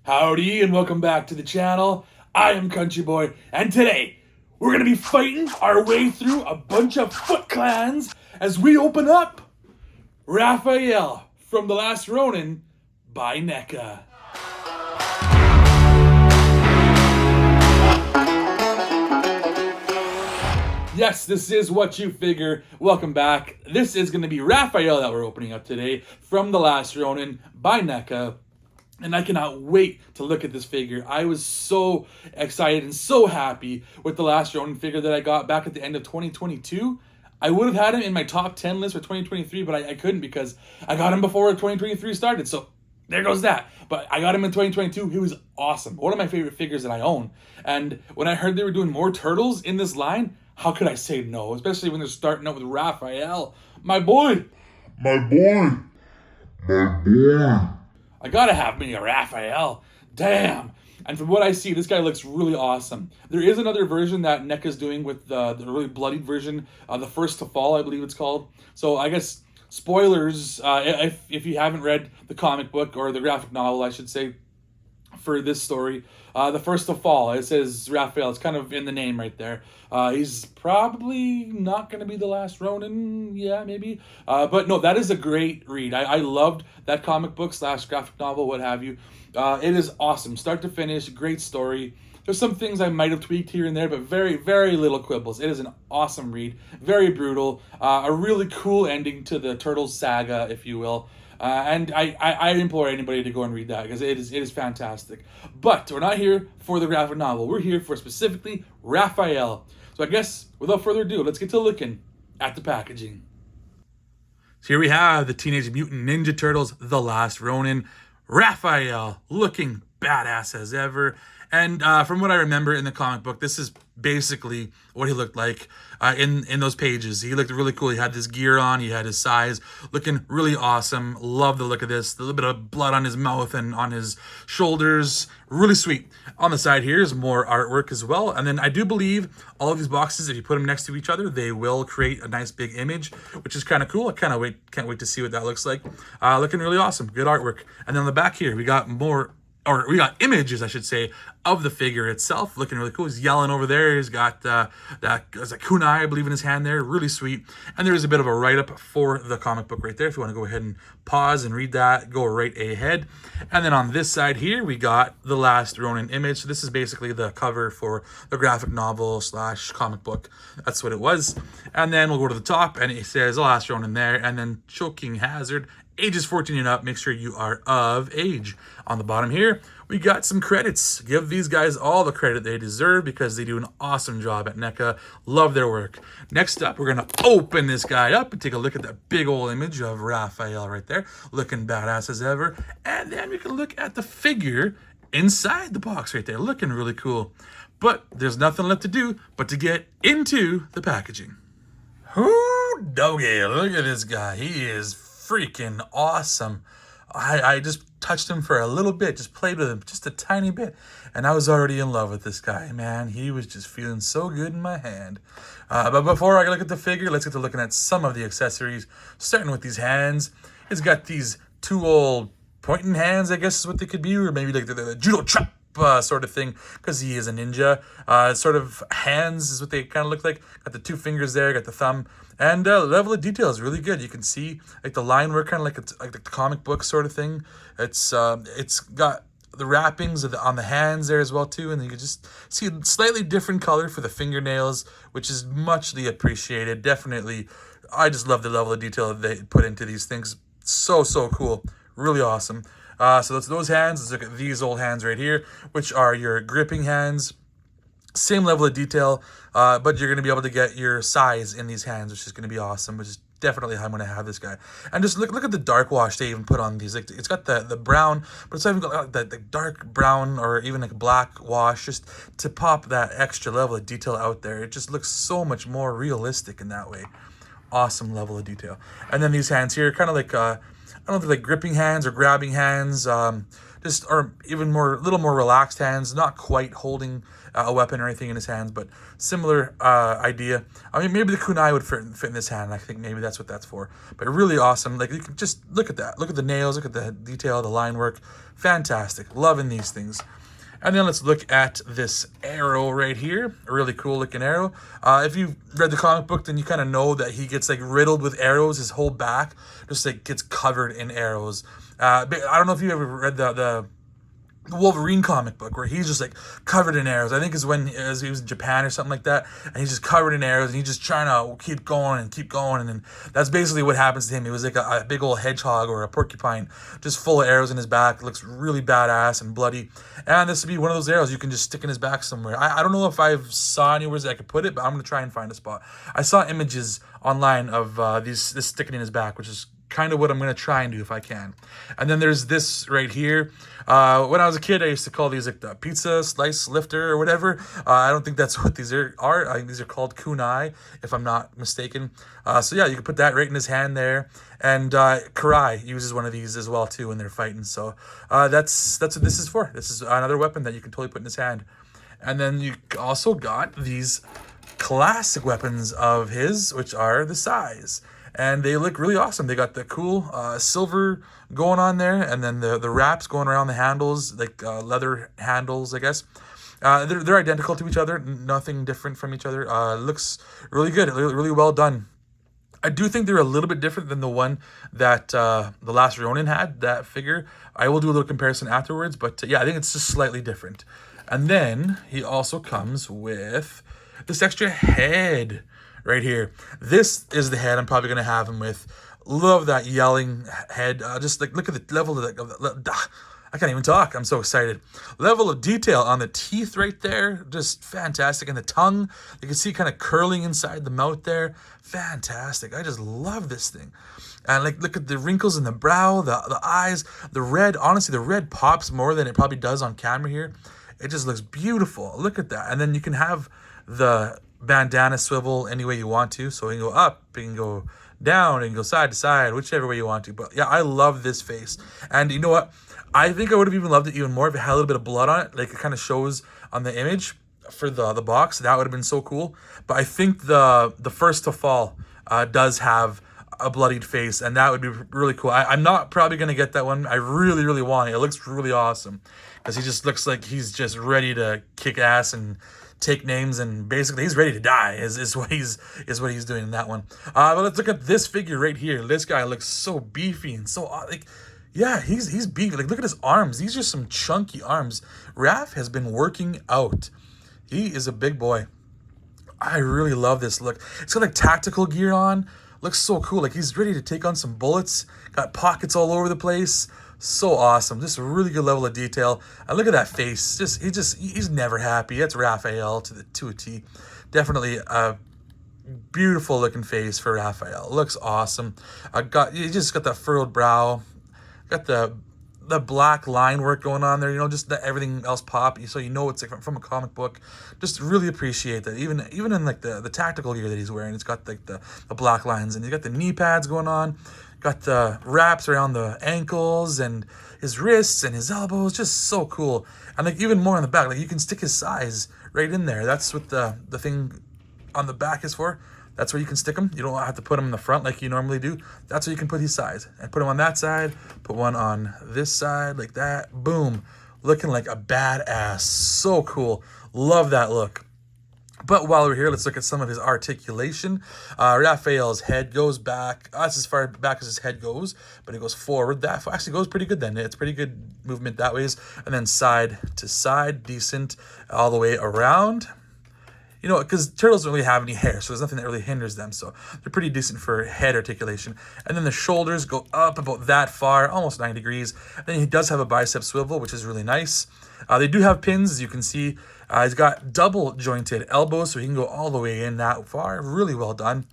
Howdy and welcome back to the channel. I am Country Boy, and today we're gonna be fighting our way through a bunch of Foot Clans as we open up Raphael from The Last Ronin by NECA. Yes, this is Whatcha Figure. Welcome back. This is gonna be Raphael that we're opening up today from The Last Ronin by NECA. And I cannot wait to look at this figure. I was so excited and so happy with the Last Ronin figure that I got back at the end of 2022. I would have had him in my top 10 list for 2023, but I couldn't because I got him before 2023 started. So there goes that. But I got him in 2022. He was awesome. One of my favorite figures that I own. And when I heard they were doing more turtles in this line, how could I say no? Especially when they're starting out with Raphael. My boy. I gotta have me a Raphael. Damn. And from what I see, this guy looks really awesome. There is another version that NECA's doing with the really bloodied version, the First to Fall, I believe it's called. So I guess spoilers, if you haven't read the comic book or the graphic novel, I should say, for this story, the First to Fall, it says Raphael. It's kind of in the name right there. He's probably not going to be the last Ronin. Yeah, maybe. But no, that is a great read. I loved that comic book / graphic novel, what have you. It is awesome. Start to finish, great story. There's some things I might have tweaked here and there, but very, very little quibbles. It is an awesome read. Very brutal. A really cool ending to the Turtles saga, if you will. And I implore anybody to go and read that because it is fantastic. But we're not here for the graphic novel. We're here for specifically Raphael. So I guess without further ado, let's get to looking at the packaging. So here we have the Teenage Mutant Ninja Turtles, The Last Ronin. Raphael looking badass as ever. And from what I remember in the comic book, this is basically what he looked like in those pages. He looked really cool. He had this gear on. He had his size. Looking really awesome. Love the look of this. A little bit of blood on his mouth and on his shoulders. Really sweet. On the side here is more artwork as well. And then I do believe all of these boxes, if you put them next to each other, they will create a nice big image, which is kind of cool. I can't wait to see what that looks like. Looking really awesome. Good artwork. And then on the back here, we got we got images, I should say, of the figure itself. Looking really cool. He's yelling over there. He's got that kunai, I believe, in his hand there. Really sweet. And there's a bit of a write-up for the comic book right there. If you want to go ahead and pause and read that, go right ahead. And then on this side here, we got the Last Ronin image. So this is basically the cover for the graphic novel / comic book. That's what it was. And then we'll go to the top, and it says The Last Ronin there. And then choking hazard. Ages 14 and up, make sure you are of age. On the bottom here, we got some credits. Give these guys all the credit they deserve because they do an awesome job at NECA. Love their work. Next up, we're going to open this guy up and take a look at that big old image of Raphael right there. Looking badass as ever. And then we can look at the figure inside the box right there. Looking really cool. But there's nothing left to do but to get into the packaging. Whoo, doggy, look at this guy. He is freaking awesome. I just touched him for a little bit, just played with him just a tiny bit, and I was already in love with this guy, man. He was just feeling so good in my hand. But before I look at the figure, let's get to looking at some of the accessories, starting with these hands. He's got these two old pointing hands, I guess is what they could be, or maybe like the judo chop sort of thing, because he is a ninja. Sort of hands is what they kind of look like. Got the two fingers there, got the thumb, and level of detail is really good. You can see like the line work, kind of like it's like the comic book sort of thing. It's got the wrappings on the hands there as well too, and you can just see a slightly different color for the fingernails, which is muchly appreciated. Definitely, I just love the level of detail that they put into these things. So cool, really awesome. So that's those hands. Let's look at these old hands right here, which are your gripping hands. Same level of detail, but you're going to be able to get your size in these hands, which is going to be awesome, which is definitely how I'm going to have this guy. And just look at the dark wash they even put on these. Like, it's got the brown, but it's even got the dark brown or even like black wash just to pop that extra level of detail out there. It just looks so much more realistic in that way. Awesome level of detail. And then these hands here, kind of like I don't know if they're like gripping hands or grabbing hands. just, or even more, a little more relaxed hands, not quite holding a weapon or anything in his hands, but similar idea. I mean, maybe the kunai would fit in this hand. I think maybe that's what that's for. But really awesome. Like, you can just look at that. Look at the nails. Look at the detail, the line work. Fantastic. Loving these things. And then let's look at this arrow right here. A really cool looking arrow. If you've read the comic book, then you kind of know that he gets like riddled with arrows. His whole back just like gets covered in arrows. But I don't know if you ever read the Wolverine comic book where he's just like covered in arrows. I think it's when he was in Japan or something like that, and he's just covered in arrows and he's just trying to keep going, and then that's basically what happens to him. He was like a big old hedgehog or a porcupine, just full of arrows in his back. It looks really badass and bloody, and this would be one of those arrows you can just stick in his back somewhere. I don't know if I saw anywhere that I could put it, but I'm gonna try and find a spot. I saw images online of this sticking in his back, which is kind of what I'm going to try and do if I can. And then there's this right here. When I was a kid, I used to call these like the pizza slice lifter or whatever. I don't think that's what these are. I think these are called kunai, if I'm not mistaken. So yeah, you can put that right in his hand there. And Karai uses one of these as well too when they're fighting. So that's what this is for. This is another weapon that you can totally put in his hand. And then you also got these classic weapons of his, which are the sais. And they look really awesome. They got the cool silver going on there, and then the wraps going around the handles, like leather handles, I guess. They're identical to each other, nothing different from each other. Looks really good, really well done. I do think they're a little bit different than the one that the Last Ronin had, that figure. I will do a little comparison afterwards, but yeah, I think it's just slightly different. And then he also comes with this extra head right here. This is the head I'm probably going to have him with. Love that yelling head. Just like look at the level of I can't even talk. I'm so excited. Level of detail on the teeth right there. Just fantastic. And the tongue, you can see kind of curling inside the mouth there. Fantastic. I just love this thing. And like, look at the wrinkles in the brow, the eyes, the red. Honestly, the red pops more than it probably does on camera here. It just looks beautiful. Look at that. And then you can have the bandana swivel any way you want to. So you can go up, you can go down, you can go side to side, whichever way you want to. But yeah, I love this face. And you know what? I think I would have even loved it even more if it had a little bit of blood on it, like it kind of shows on the image for the box. That would have been so cool. But I think the first to fall does have a bloodied face, and that would be really cool. I'm not probably going to get that one. I really, really want it. It looks really awesome because he just looks like he's just ready to kick ass and take names, and basically he's ready to die is what he's doing in that one. But let's look at this figure right here. This guy looks so beefy and so like, yeah, he's beefy. Like, look at his arms. These are some chunky arms. Raph has been working out. He is a big boy. I really love this look. It's got like tactical gear on. Looks so cool. Like he's ready to take on some bullets. Got pockets all over the place. So awesome. Just a really good level of detail. And look at that face. He's never happy. That's Raphael to a T. Definitely a beautiful looking face for Raphael. Looks awesome. You just got that furrowed brow. Got the black line work going on there, you know, just that everything else pop, so you know it's like from a comic book. Just really appreciate that. Even in like the tactical gear that he's wearing, it's got like the black lines, and you got the knee pads going on, got the wraps around the ankles and his wrists and his elbows. Just so cool. And like even more on the back, like you can stick his size right in there. That's what the thing on the back is for. That's where you can stick them. You don't have to put them in the front like you normally do. That's where you can put his size. And put them on that side, put one on this side like that. Boom. Looking like a badass. So cool. Love that look. But while we're here, let's look at some of his articulation. Raphael's head goes back. That's as far back as his head goes, but it goes forward. That actually goes pretty good then. It's pretty good movement that ways. And then side to side, decent all the way around. You know, because turtles don't really have any hair, so there's nothing that really hinders them. So they're pretty decent for head articulation. And then the shoulders go up about that far, almost 90 degrees. And then he does have a bicep swivel, which is really nice. They do have pins, as you can see. He's got double jointed elbows, so he can go all the way in that far. Really well done.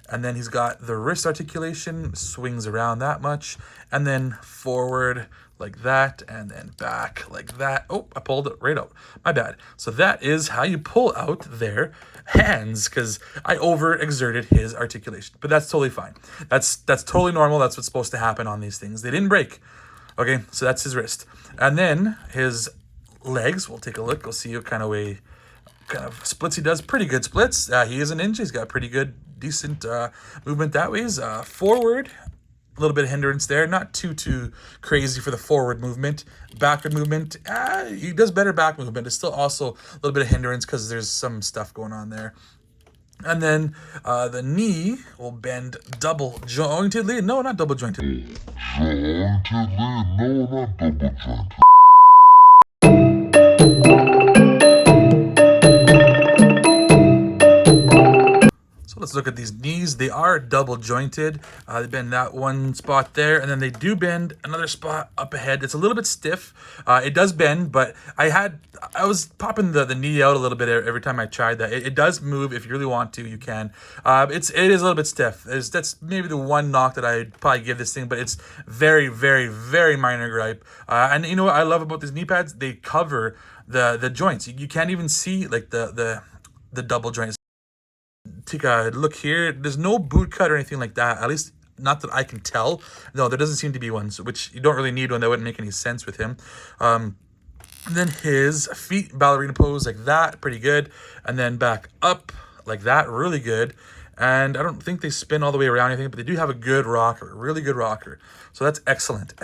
And then he's got the wrist articulation, swings around that much. And then forward like that, and then back like that. Oh, I pulled it right out. My bad. So that is how you pull out their hands, because I overexerted his articulation. But that's totally fine. That's totally normal. That's what's supposed to happen on these things. They didn't break. Okay, so that's his wrist. And then his legs, we'll take a look. We'll see what kind of splits he does. Pretty good splits. He is a ninja. He's got pretty good, decent movement that way. Forward, a little bit of hindrance there. Not too crazy for the forward movement. Backward movement, he does better back movement. It's still also a little bit of hindrance because there's some stuff going on there. And then the knee will bend double jointedly. No, not double jointed. So let's look at these knees. They are double jointed. They bend that one spot there, and then they do bend another spot up ahead. It's a little bit stiff. It does bend, but I was popping the knee out a little bit every time I tried that. It does move. If you really want to, you can. It is a little bit stiff. That's maybe the one knock that I'd probably give this thing, but it's very, very, very minor gripe. And you know what I love about these knee pads? They cover the joints. You can't even see like the double joints. Take a look here. There's no boot cut or anything like that, at least not that I can tell. No, there doesn't seem to be one, which you don't really need one. That wouldn't make any sense with him. And then his feet, ballerina pose like that, pretty good. And then back up like that, really good. And I don't think they spin all the way around anything, but they do have a good rocker, really good rocker. So that's excellent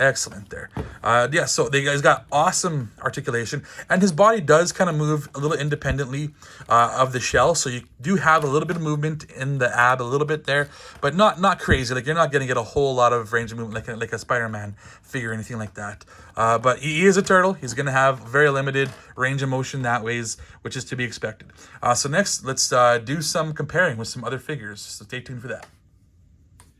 there. Yeah, so they guys got awesome articulation, and his body does kind of move a little independently of the shell. So you do have a little bit of movement in the ab, a little bit there, but not crazy. Like you're not going to get a whole lot of range of movement like a Spider-Man figure or anything like that. But he is a turtle. He's going to have very limited range of motion that ways, which is to be expected. So next, let's do some comparing with some other figures. So stay tuned for that.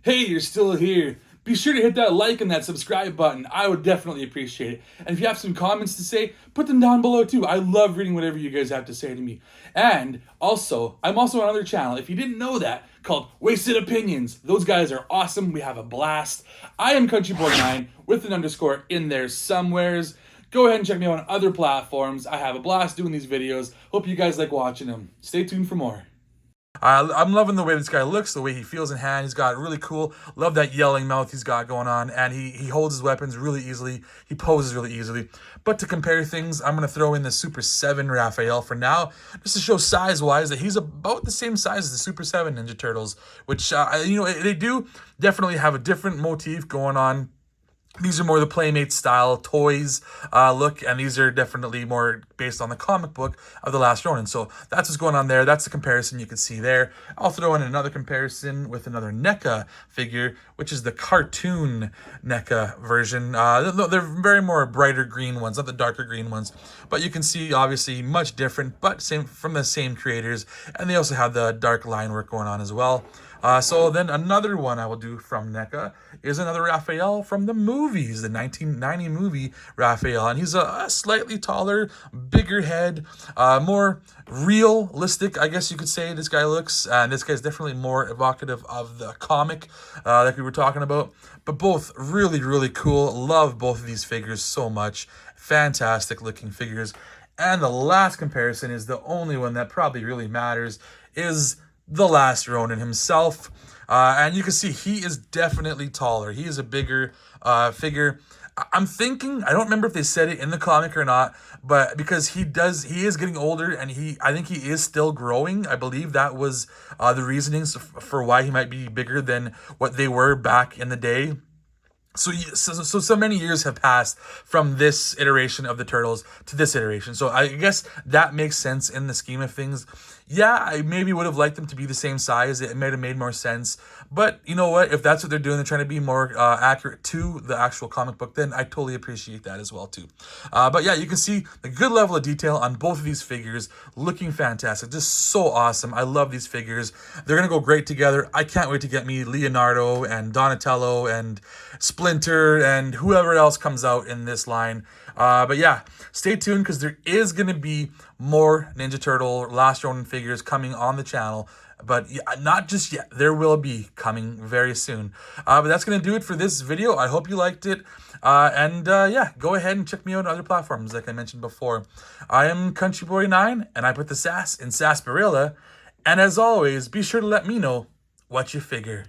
Hey, you're still here. Be sure to hit that like and that subscribe button. I would definitely appreciate it. And if you have some comments to say, put them down below too. I love reading whatever you guys have to say to me. And also, I'm also on another channel, if you didn't know that, called Wasted Opinions. Those guys are awesome. We have a blast. I am CountryBoyNiner with an underscore in there somewheres. Go ahead and check me out on other platforms. I have a blast doing these videos. Hope you guys like watching them. Stay tuned for more. I'm loving the way this guy looks, the way he feels in hand. He's got really cool. Love that yelling mouth he's got going on, and he holds his weapons really easily. He poses really easily. But to compare things, I'm going to throw in the Super 7 Raphael for now, just to show size-wise that he's about the same size as the Super 7 Ninja Turtles, which, you know, they do definitely have a different motif going on. These are more the Playmate style toys look, and these are definitely more based on the comic book of the Last Ronin. So that's what's going on there. That's the comparison you can see there. I'll throw in another comparison with another NECA figure, which is the cartoon NECA version. They're very more brighter green ones, not the darker green ones. But you can see, obviously, much different, but from the same creators. And they also have the dark line work going on as well. So then another one I will do from NECA is another Raphael from the movies, the 1990 movie Raphael. And he's a slightly taller, bigger head, more realistic, I guess you could say this guy looks. And this guy's definitely more evocative of the comic like we were talking about. But both really, really cool. Love both of these figures so much. Fantastic looking figures. And the last comparison is the only one that probably really matters, is the Last Ronin himself. And you can see he is definitely taller. He is a bigger figure. I'm thinking, I don't remember if they said it in the comic or not, but because he is getting older, and I think he is still growing. I believe that was the reasonings for why he might be bigger than what they were back in the day. So many years have passed from this iteration of the Turtles to this iteration. So I guess that makes sense in the scheme of things. Yeah, I maybe would have liked them to be the same size. It might have made more sense. But you know what? If that's what they're doing, they're trying to be more accurate to the actual comic book, then I totally appreciate that as well too. But yeah, you can see a good level of detail on both of these figures. Looking fantastic. Just so awesome. I love these figures. They're going to go great together. I can't wait to get me Leonardo and Donatello and Splinter and whoever else comes out in this line. But yeah, stay tuned because there is going to be more Ninja Turtle Last Ronin figures coming on the channel. But yeah, not just yet. There will be coming very soon. But that's going to do it for this video. I hope you liked it. Yeah, go ahead and check me out on other platforms like I mentioned before. I am CountryBoyNiner, and I put the sass in Sarsaparilla. And as always, be sure to let me know what you figure.